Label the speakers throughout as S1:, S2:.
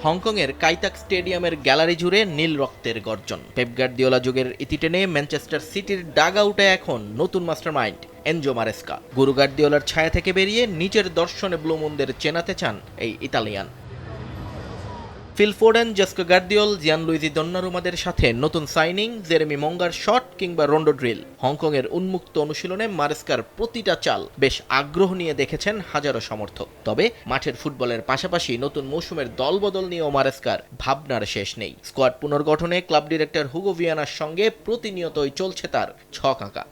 S1: হংকংয়ের কাইতাক স্টেডিয়ামের গ্যালারি জুড়ে নীল রক্তের গর্জন। পেপ গার্দিওলা যুগের ইতি টেনে ম্যানচেস্টার সিটির ডাগ আউটে এখন নতুন মাস্টারমাইন্ড এনজো মারেস্কা। গুরু গার্দিওলার ছায়া থেকে বেরিয়ে নিজের দর্শনে ব্লুমুনদের চেনাতে চান এই ইতালিয়ান। ফিল ফোডেন, জেস্কো গার্দিওল, জিয়ানলুইজি দন্নারুমাদের সাথে নতুন সাইনিং জেরেমি মঙ্গার শট কিংবা রোন্ডো ড্রিল। হংকংয়ের উন্মুক্ত অনুশীলনে মারেস্কার প্রতিটা চাল বেশ আগ্রহ নিয়ে দেখেছেন হাজারো সমর্থক। তবে মাঠের ফুটবলের পাশাপাশি নতুন মৌসুমের দলবদল নিয়েও মারেস্কার ভাবনার শেষ নেই। স্কোয়াড পুনর্গঠনে ক্লাব ডিরেক্টর হুগো ভিয়ানার সঙ্গে প্রতিনিয়তই চলছে তার ছক আঁকা।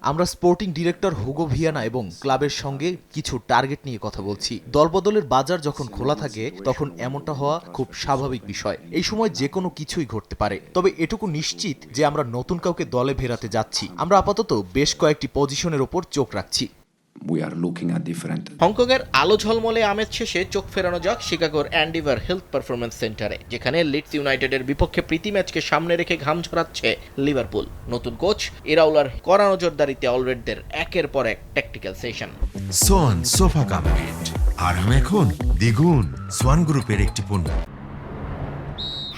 S2: আমরা স্পোর্টিং ডিরেক্টর হুগো ভিয়ানা এবং ক্লাবের সঙ্গে কিছু টার্গেট নিয়ে কথা বলছি। দলবদলের বাজার যখন খোলা থাকে তখন এমনটা হওয়া খুব স্বাভাবিক বিষয়। এই সময় যে কোনো কিছুই ঘটতে পারে। তবে এটুকু নিশ্চিত যে আমরা নতুন কাউকে দলে ভেড়াতে যাচ্ছি। আমরা আপাতত বেশ কয়েকটি পজিশনের ওপর চোখ রাখছি।
S1: হংকংয়ের আলো ঝলমলে আমেজ শেষে চোখ ফেরানো যাক শিকাগোর অ্যান্ডিভার হেলথ পারফরম্যান্স সেন্টারে, যেখানে লিডস ইউনাইটেডের বিপক্ষে প্রীতি ম্যাচকে সামনে রেখে ঘাম ঝরাচ্ছে লিভারপুল। নতুন কোচ ইরাউলার কড়া নজরদারিতে অলরেডদের একের পর এক tactical session.
S3: Swan sofa cum bed, আরাম এখন দ্বিগুণ। সোয়ান গ্রুপের একটি পণ্য।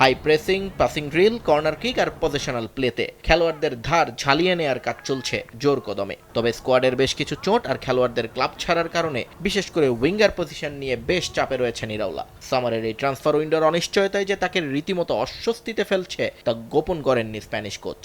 S1: High pressing, passing drill, corner kick আর পজিশনাল প্লেতে খেলোয়াড়দের ধার ঝালিয়ে নেয়ার কাজ চলছে জোর কদমে। তবে স্কোয়াডের বেশ কিছু চোট আর খেলোয়াড়দের ক্লাব ছাড়ার কারণে বিশেষ করে উইঙ্গার পজিশন নিয়ে বেশ চাপে রয়েছেন ইরাউলা। সামারের এই ট্রান্সফার উইন্ডোর অনিশ্চয়তায় যে তাকে রীতিমতো অস্বস্তিতে ফেলছে তা গোপন করেননি স্প্যানিশ কোচ।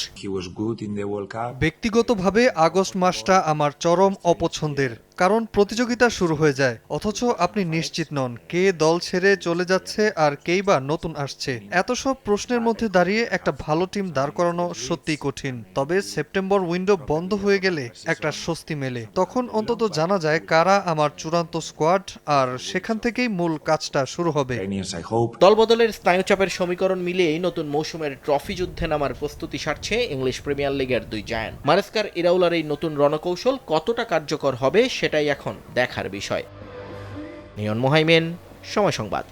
S4: ব্যক্তিগতভাবে আগস্ট মাসটা আমার চরম অপছন্দের, কারণ প্রতিযোগিতা শুরু হয়ে যায় অথচ আপনি নিশ্চিত নন কে দল ছেড়ে চলে যাচ্ছে আর কেই বা নতুন আসছে। এত সব প্রশ্নের মধ্যে দাঁড়িয়ে একটা ভালো টিম দাঁড় করানো সত্যিই কঠিন। তবে সেপ্টেম্বর উইন্ডো বন্ধ হয়ে গেলে একটা স্বস্তি মেলে। তখন অন্তত জানা যায় কারা আমার চূড়ান্ত স্কোয়াড, আর সেখান থেকেই মূল কাজটা শুরু হবে।
S1: দলবদলের স্নায়ুচাপের সমীকরণ মিলিয়েই নতুন মৌসুমের ট্রফি যুদ্ধে নামার প্রস্তুতি সারছে ইংলিশ প্রিমিয়ার লিগের দুই জায়ান্ট। মারেস্কার ইরাউলার এই নতুন রণকৌশল কতটা কার্যকর হবে সেটাই এখন দেখার বিষয়। নিয়ন মোহাইমেন, সময় সংবাদ।